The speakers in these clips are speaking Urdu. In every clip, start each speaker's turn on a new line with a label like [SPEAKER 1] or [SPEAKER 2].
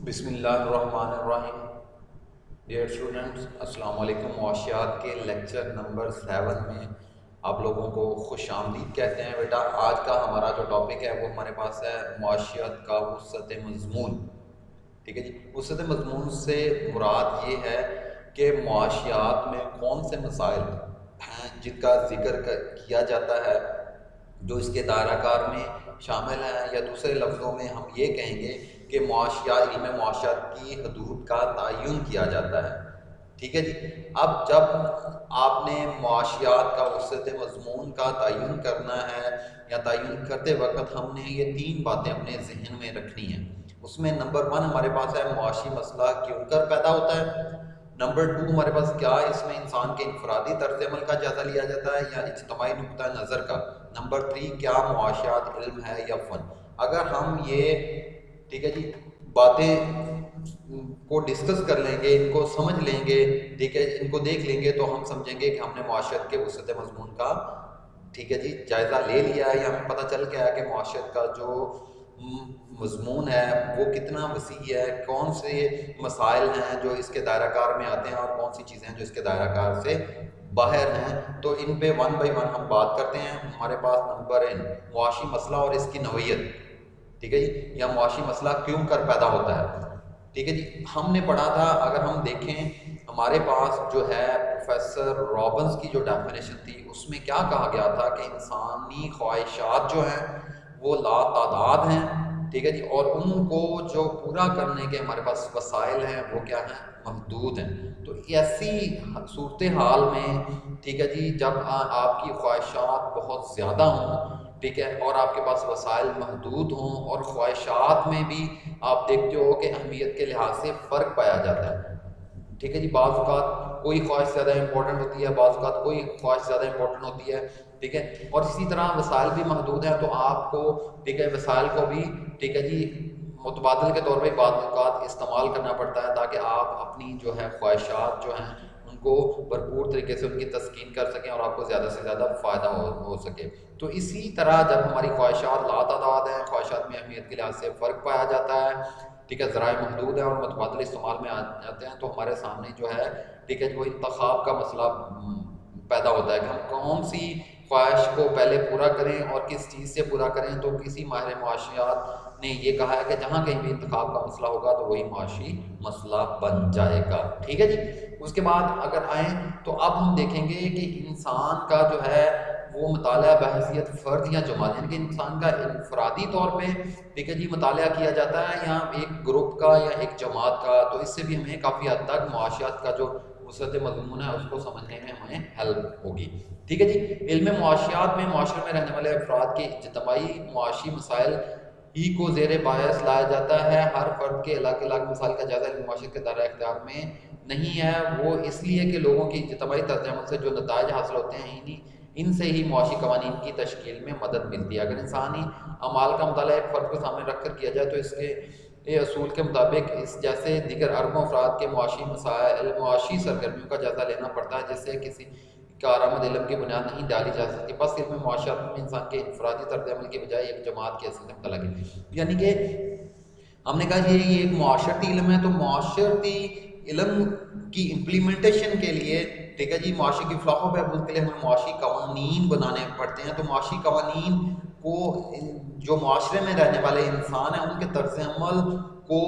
[SPEAKER 1] بسم اللہ الرحمن الرحیم۔ ڈیئر اسٹوڈنٹس، السلام علیکم۔ معاشیات کے لیکچر نمبر 7 میں آپ لوگوں کو خوش آمدید کہتے ہیں۔ بیٹا آج کا ہمارا جو ٹاپک ہے وہ ہمارے پاس ہے معاشیات کا وسعت مضمون۔ ٹھیک ہے جی، وسعت مضمون سے مراد یہ ہے کہ معاشیات میں کون سے مسائل ہیں جن کا ذکر کیا جاتا ہے جو اس کے دائرہ کار میں شامل ہیں، یا دوسرے لفظوں میں ہم یہ کہیں گے کہ علم معاشیات کی حدود کا تعین کیا جاتا ہے۔ ٹھیک ہے جی، اب جب آپ نے معاشیات کا وسعت مضمون کا تعین کرنا ہے یا تعین کرتے وقت ہم نے یہ 3 باتیں اپنے ذہن میں رکھنی ہیں۔ اس میں نمبر 1 ہمارے پاس ہے معاشی مسئلہ کیوں کر پیدا ہوتا ہے۔ نمبر 2 ہمارے پاس کیا اس میں انسان کے انفرادی طرز عمل کا جائزہ لیا جاتا ہے یا اجتماعی نقطہ نظر کا۔ نمبر 3 کیا معاشیات علم ہے یا فن۔ اگر ہم یہ ٹھیک ہے جی باتیں کو ڈسکس کر لیں گے، ان کو سمجھ لیں گے، ٹھیک ہے، ان کو دیکھ لیں گے تو ہم سمجھیں گے کہ ہم نے معاشیات کے وسعت مضمون کا ٹھیک ہے جی جائزہ لے لیا ہے، یا ہمیں پتہ چل گیا ہے کہ معاشیات کا جو مضمون ہے وہ کتنا وسیع ہے، کون سے مسائل ہیں جو اس کے دائرہ کار میں آتے ہیں اور کون سی چیزیں ہیں جو اس کے دائرہ کار سے باہر ہیں۔ تو ان پہ 1 بائی 1 ہم بات کرتے ہیں۔ ہمارے پاس نمبر معاشی مسئلہ اور اس کی نوعیت، ٹھیک ہے جی، یا معاشی مسئلہ کیوں کر پیدا ہوتا ہے۔ ٹھیک ہے جی، ہم نے پڑھا تھا، اگر ہم دیکھیں ہمارے پاس جو ہے پروفیسر رابنز کی جو ڈیفینیشن تھی اس میں کیا کہا گیا تھا کہ انسانی خواہشات جو ہیں وہ لا تعداد ہیں، ٹھیک ہے جی، اور ان کو جو پورا کرنے کے ہمارے پاس وسائل ہیں وہ کیا ہیں، محدود ہیں۔ تو ایسی صورتحال میں ٹھیک ہے جی جب آپ کی خواہشات بہت زیادہ ہوں، ٹھیک ہے، اور آپ کے پاس وسائل محدود ہوں، اور خواہشات میں بھی آپ دیکھتے ہو کہ اہمیت کے لحاظ سے فرق پایا جاتا ہے۔ ٹھیک ہے جی، بعض اوقات کوئی خواہش زیادہ امپورٹنٹ ہوتی ہے، بعض اوقات کوئی خواہش زیادہ امپورٹنٹ ہوتی ہے، ٹھیک ہے، اور اسی طرح وسائل بھی محدود ہیں تو آپ کو ٹھیک ہے وسائل کو بھی ٹھیک ہے جی متبادل کے طور پہ بعض اوقات استعمال کرنا پڑتا ہے تاکہ آپ اپنی جو ہے خواہشات جو ہیں ان کو بھرپور طریقے سے ان کی تسکین کر سکیں اور آپ کو زیادہ سے زیادہ فائدہ ہو سکے۔ تو اسی طرح جب ہماری خواہشات لا تعداد ہیں، خواہشات میں اہمیت کے لحاظ سے فرق پایا جاتا ہے، ٹھیک ہے، ذرائع محدود ہیں اور متبادل استعمال میں آ جاتے ہیں، تو ہمارے سامنے جو ہے ٹھیک ہے وہ انتخاب کا مسئلہ پیدا ہوتا ہے کہ ہم کون سی خواہش کو پہلے پورا کریں اور کس چیز سے پورا کریں۔ تو کسی ماہر معاشیات نے یہ کہا ہے کہ جہاں کہیں بھی انتخاب کا مسئلہ ہوگا تو وہی معاشی مسئلہ بن جائے گا۔ ٹھیک ہے جی، اس کے بعد اگر آئیں تو اب ہم دیکھیں گے کہ انسان کا جو ہے وہ مطالعہ بحیثیت فرد یا جماعت، یعنی کہ انسان کا انفرادی طور پہ ٹھیک ہے جی مطالعہ کیا جاتا ہے یا ایک گروپ کا یا ایک جماعت کا، تو اس سے بھی ہمیں کافی حد تک معاشیات کا جو وسعت مضمون ہے اس کو سمجھنے میں ہمیں ہیلپ ہوگی۔ ٹھیک ہے جی، علم معاشیات میں معاشرے میں رہنے والے افراد کے اجتماعی معاشی مسائل ہی کو زیر باعث لایا جاتا ہے۔ ہر فرد کے الگ الگ مسائل کا جائزہ علم معاشیات کے دائرہ اختیار میں نہیں ہے، وہ اس لیے کہ لوگوں کی اجتماعی طرز عمل سے جو نتائج حاصل ہوتے ہیں ان سے ہی معاشی قوانین کی تشکیل میں مدد ملتی ہے۔ اگر انسانی اعمال کا مطالعہ ایک فرد کو سامنے رکھ کر کیا جائے تو اس کے اصول کے مطابق اس جیسے دیگر اربوں افراد کے معاشی مسائل، معاشی سرگرمیوں کا جائزہ لینا پڑتا ہے، جس سے کسی کارآمد علم کی بنیاد نہیں ڈالی جا سکتی۔ بس علم معاشیات میں انسان کے انفرادی طرز عمل کے بجائے ایک جماعت کی حیثیت مطلق ہے، یعنی کہ ہم نے کہا یہ ایک معاشرتی علم ہے، تو معاشرتی علم کی امپلیمنٹیشن کے لیے ٹھیک ہے جی معاشی کی فلاح و بہبود کے لیے ہمیں معاشی قوانین بنانے پڑتے ہیں۔ تو معاشی قوانین کو جو معاشرے میں رہنے والے انسان ہیں ان کے طرز عمل کو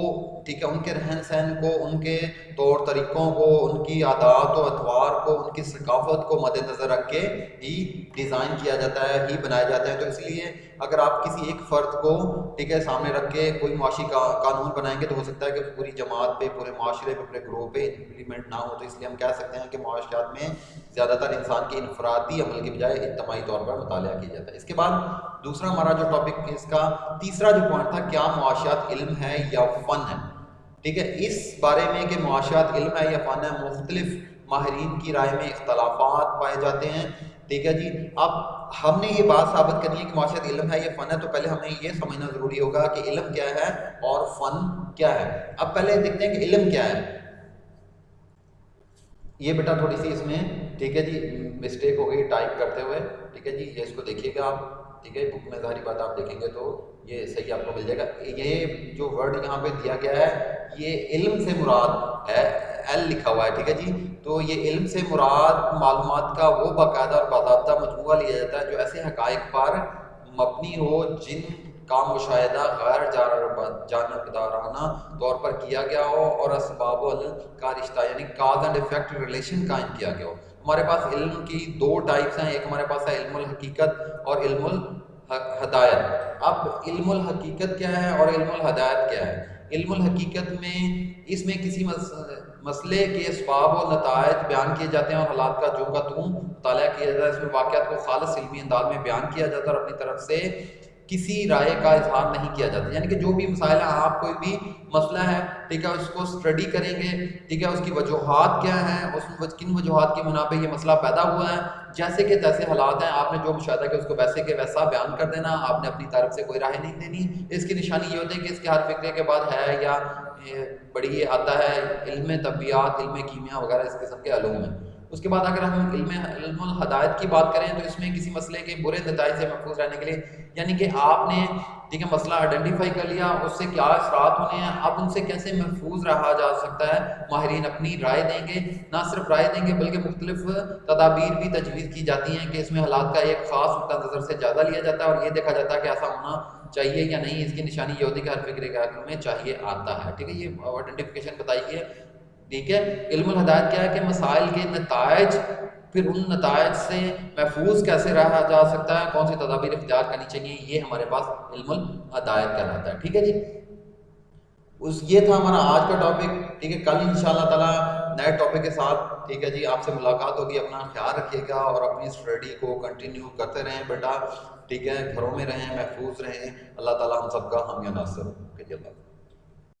[SPEAKER 1] ٹھیک ہے، ان کے رہن سہن کو، ان کے طور طریقوں کو، ان کی عادات و اطوار کو، ان کی ثقافت کو مد نظر رکھ کے ہی ڈیزائن کیا جاتا ہے، ہی بنایا جاتا ہے۔ تو اس لیے اگر آپ کسی ایک فرد کو ٹھیک ہے سامنے رکھ کے کوئی معاشی قانون بنائیں گے تو ہو سکتا ہے کہ پوری جماعت پہ، پورے معاشرے پہ، پورے گروہ پہ امپلیمنٹ نہ ہو۔ تو اس لیے ہم کہہ سکتے ہیں کہ معاشیات میں زیادہ تر انسان کے انفرادی عمل کے بجائے اجتماعی طور پر مطالعہ کیا جاتا ہے۔ اس کے بعد دوسرا ہمارا جو ٹاپک اس کا تیسرا جو پوائنٹ تھا، کیا معاشیات علم ہے یا فن ہے۔ ٹھیک ہے، اس بارے میں کہ معاشیات علم ہے یا فن ہے مختلف ماہرین کی رائے میں اختلافات پائے جاتے ہیں۔ ٹھیک ہے جی، اب ہم نے یہ بات ثابت کرنی ہے کہ معاشیات علم ہے یا فن ہے، تو پہلے ہمیں یہ سمجھنا ضروری ہوگا کہ علم کیا ہے اور فن کیا ہے۔ اب پہلے دیکھتے ہیں کہ علم کیا ہے۔ یہ بیٹا تھوڑی سی اس میں ٹھیک ہے جی مسٹیک ہو گئی ٹائپ کرتے ہوئے، ٹھیک ہے جی، یہ اس کو دیکھیے گا آپ۔ ٹھیک ہے بک میں ظاہری بات آپ دیکھیں گے تو یہ صحیح آپ کو مل جائے گا. یہ جو ورڈ یہاں پہ دیا گیا ہے یہ علم سے مراد ہے, ایل لکھا ہوا ہے, ٹھیک ہے جی. تو یہ علم سے مراد معلومات کا وہ باقاعدہ اور باضابطہ مجموعہ لیا جاتا ہے جو ایسے حقائق پر مبنی ہو جن کا مشاہدہ غیر جانبدارانہ طور پر کیا گیا ہو اور اسباب و کا رشتہ یعنی کاز اینڈ افیکٹ ریلیشن قائم کیا گیا ہو. ہمارے پاس علم کی دو ٹائپس ہیں, ایک ہمارے پاس ہے علم الحقیقت اور علم الہدایت. اب علم الحقیقت کیا ہے اور علم الہدایت کیا ہے؟ علم الحقیقت میں اس میں کسی مسئلے کے اسباب و نتائج بیان کیے جاتے ہیں اور حالات کا جو کا توں مطالعہ کیا جاتا ہے. اس میں واقعات کو خالص علمی انداز میں بیان کیا جاتا ہے اور اپنی طرف سے کسی رائے کا اظہار نہیں کیا جاتا. یعنی کہ جو بھی مسائل ہیں, آپ کوئی بھی مسئلہ ہے, ٹھیک ہے, اس کو اسٹڈی کریں گے, ٹھیک ہے, اس کی وجوہات کیا ہیں, اس کن وجوہات کی بنا پہ یہ مسئلہ پیدا ہوا ہے, جیسے کہ جیسے حالات ہیں, آپ نے جو مشاہدہ کیا اس کو ویسے کہ ویسا بیان کر دینا, آپ نے اپنی طرف سے کوئی رائے نہیں دینی. اس کی نشانی یہ ہوتی ہے کہ اس کے ہر فکرے کے بعد ہے یا بڑی آتا ہے علم طبیعات, علم کیمیا وغیرہ اس قسم کے علوم ہیں. اس کے بعد اگر ہم علم الہدایت کی بات کریں تو اس میں کسی مسئلے کے برے نتائج سے محفوظ رہنے کے لیے, یعنی کہ آپ نے ٹھیک ہے مسئلہ آئیڈینٹیفائی کر لیا, اس سے کیا اثرات ہونے ہیں, اب ان سے کیسے محفوظ رہا جا سکتا ہے, ماہرین اپنی رائے دیں گے, نہ صرف رائے دیں گے بلکہ مختلف تدابیر بھی تجویز کی جاتی ہیں کہ اس میں حالات کا ایک خاص نقطہ نظر سے جائزہ لیا جاتا ہے اور یہ دیکھا جاتا ہے کہ ایسا ہونا چاہیے یا نہیں. اس کی نشانی یہ ہوتی ہے کہ ہر فکرے کے عقل میں چاہیے آتا ہے. ٹھیک ہے, یہ آئیڈینٹیفیکیشن بتائیے. ٹھیک ہے, علم الہدایت کیا ہے کہ مسائل کے نتائج, پھر ان نتائج سے محفوظ کیسے رہا جا سکتا ہے, کون سی تدابیر اختیار کرنی چاہیے, یہ ہمارے پاس علم الہدایت کہلاتا ہے. ٹھیک ہے جی, یہ تھا ہمارا آج کا ٹاپک. ٹھیک ہے, کل انشاءاللہ تعالی نئے ٹاپک کے ساتھ ٹھیک ہے جی آپ سے ملاقات ہوگی. اپنا خیال رکھیے گا اور اپنی اسٹڈی کو کنٹینیو کرتے رہیں بیٹا. ٹھیک ہے, گھروں میں رہیں, محفوظ رہیں. اللہ تعالی ہم سب کا حامی و ناصر ہو.